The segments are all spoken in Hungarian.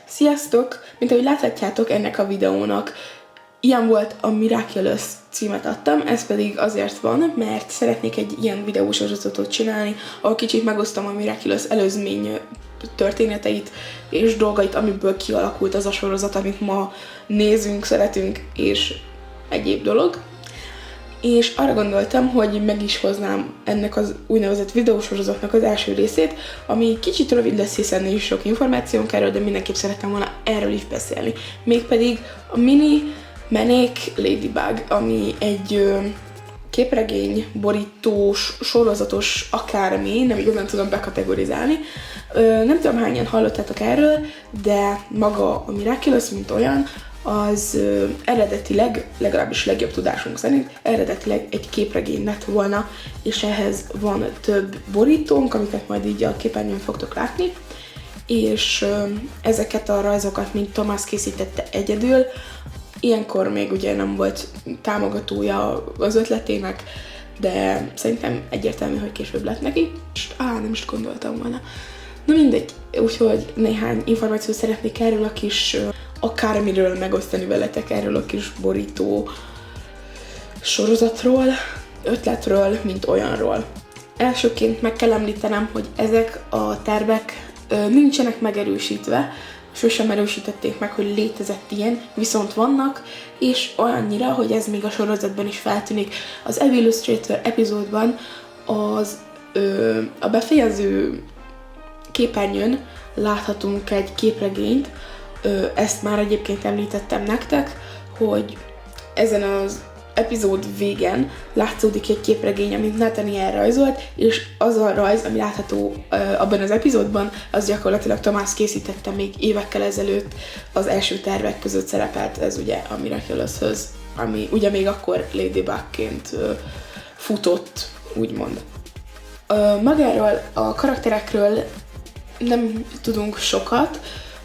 Sziasztok! Mint ahogy láthatjátok ennek a videónak, ilyen volt a Miraculous címet adtam, ez pedig azért van, mert szeretnék egy ilyen videósorozatot csinálni, ahol kicsit megosztom a Miraculous előzmény történeteit és dolgait, amiből kialakult az a sorozat, amit ma nézünk, szeretünk és egyéb dolog. És arra gondoltam, hogy meg is hoznám ennek az úgynevezett videósorozatnak az első részét, ami kicsit rövid lesz, hiszen nincs sok információnk erről, de mindenképp szerettem volna erről is beszélni. Mégpedig a Mini Menék Ladybug, ami egy képregény, borítós, sorozatos akármi, nem igazán tudom bekategorizálni. Nem tudom, hányan hallottátok erről, de maga a Miraculous, mint olyan, az eredetileg, legalábbis legjobb tudásunk szerint, eredetileg egy képregény lett volna, és ehhez van több borítónk, amiket majd így a képernyőn fogtok látni, és ezeket a rajzokat mind Thomas készítette egyedül. Ilyenkor még ugye nem volt támogatója az ötletének, de szerintem egyértelmű, hogy később lett neki. Nem is gondoltam volna. Na mindegy, úgyhogy néhány információt szeretnék erről a kis akármiről megosztani veletek, erről a kis borító sorozatról, ötletről, mint olyanról. Elsőként meg kell említenem, hogy ezek a tervek nincsenek megerősítve, sosem erősítették meg, hogy létezett ilyen, viszont vannak, és olyannyira, hogy ez még a sorozatban is feltűnik. Az Evil Illustrator epizódban a befejező képernyőn láthatunk egy képregényt, ezt már egyébként említettem nektek, hogy ezen az epizód végen látszódik egy képregény, amit Nathaniel rajzolt, és az a rajz, ami látható abban az epizódban, az gyakorlatilag Thomas készítette még évekkel ezelőtt, az első tervek között szerepelt ez ugye a Miraculous-höz, ami ugye még akkor Ladybugként futott, úgymond. Magáról a karakterekről nem tudunk sokat,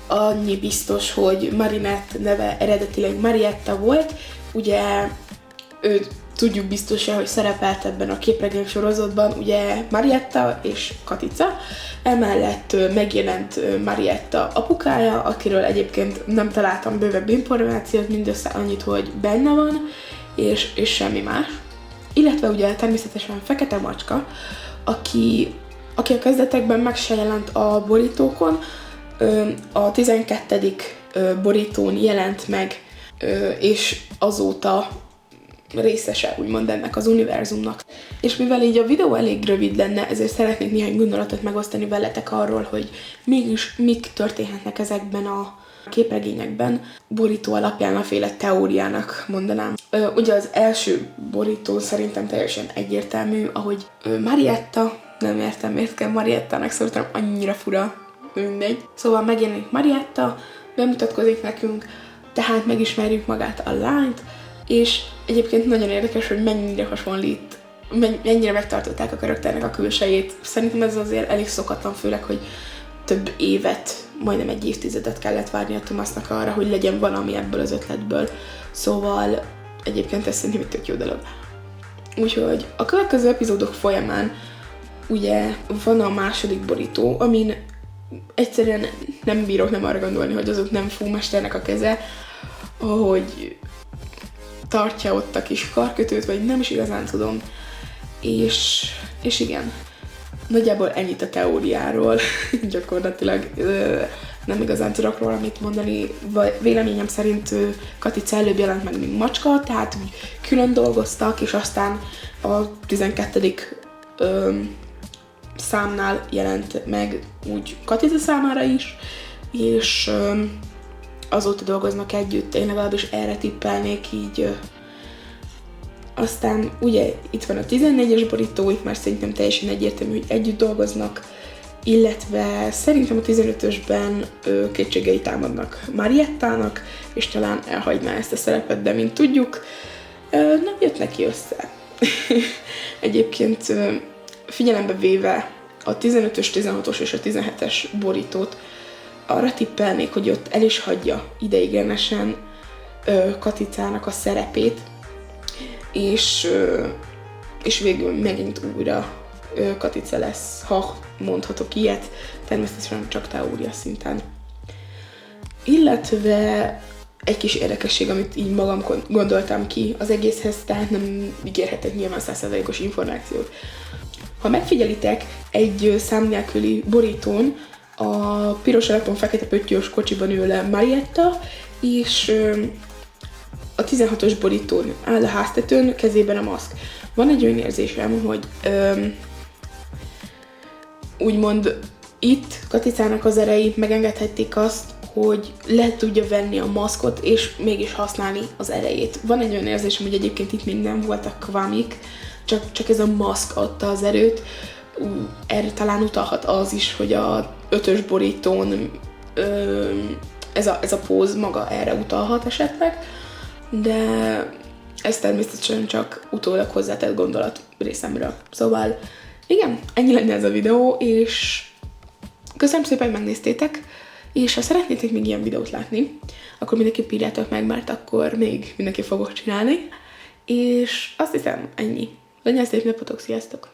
annyi biztos, hogy Marinette neve eredetileg Marietta volt, ugye ő tudjuk biztosan, hogy szerepelt ebben a képregény sorozatban, ugye Marietta és Katica, emellett megjelent Marietta apukája, akiről egyébként nem találtam bővebb információt, mindössze annyit, hogy benne van, és semmi más. Illetve ugye természetesen Fekete Macska, aki a kezdetekben meg se jelent a borítókon, a 12. borítón jelent meg, és azóta részese úgymond ennek az univerzumnak. És mivel így a videó elég rövid lenne, ezért szeretnék néhány gondolatot megosztani veletek arról, hogy mégis mik történhetnek ezekben a képregényekben. Borító alapján a féle teóriának mondanám. Ugye az első borító szerintem teljesen egyértelmű, ahogy Marietta, nem értem, miért kell Mariettának szóltam, annyira fura, mindegy. Szóval megjelenik Marietta, bemutatkozik nekünk, tehát megismerjük magát a lányt, és egyébként nagyon érdekes, hogy mennyire hasonlít, mennyire megtartották a karakternek a külsejét. Szerintem ez azért elég szokatlan, főleg, hogy több évet, majdnem egy évtizedet kellett várni a Thomasnak arra, hogy legyen valami ebből az ötletből. Szóval egyébként ez szerintem egy tök jó dolog. Úgyhogy a következő epizódok folyamán ugye van a második borító, amin egyszerűen nem bírok nem arra gondolni, hogy azok nem Fúmesternek a keze, ahogy tartja ott a kis karkötőt, vagy nem is igazán tudom. És igen, nagyjából ennyit a teóriáról, gyakorlatilag nem igazán tudok róla mit mondani. Véleményem szerint Katica előbb jelent meg, mint macska, tehát úgy külön dolgoztak, és aztán a 12. számnál jelent meg úgy Katica számára is, és azóta dolgoznak együtt, én legalábbis erre tippelnék így. Aztán ugye itt van a 14-es borító, itt már szerintem teljesen egyértelmű, hogy együtt dolgoznak, illetve szerintem a 15-ösben kétségei támadnak Mariettának, és talán elhagyná ezt a szerepet, de mint tudjuk, nem jött neki össze. Egyébként figyelembe véve a 15-ös, 16-os és a 17-es borítót, arra tippelnék, hogy ott el is hagyja ideiglenesen Katicának a szerepét, és végül megint újra Katica lesz, ha mondhatok ilyet, természetesen csak teória szinten. Illetve egy kis érdekesség, amit így magam gondoltam ki az egészhez, tehát nem ígérhetek nyilván 100%-os információt. Ha megfigyelitek, egy szám nélküli borítón a piros alapon fekete pöttyös kocsiban ül le Marietta, és a 16-os borítón áll a háztetőn, kezében a maszk. Van egy olyan érzésem, hogy úgymond itt Katicának az erei megengedhették azt, hogy le tudja venni a maszkot, és mégis használni az erejét. Van egy olyan érzésem, hogy egyébként itt még nem voltak kvamik, csak ez a maszk adta az erőt. Erre talán utalhat az is, hogy a 5-ös borítón ez a póz maga erre utalhat esetleg, de ez természetesen csak utólag hozzátett gondolat részemről. Szóval igen, ennyi lenne ez a videó, és köszönöm szépen, hogy megnéztétek, és ha szeretnétek még ilyen videót látni, akkor mindenképp írjátok meg, mert akkor még mindenképp fogok csinálni, és azt hiszem ennyi. Legyen szép napotok, sziasztok!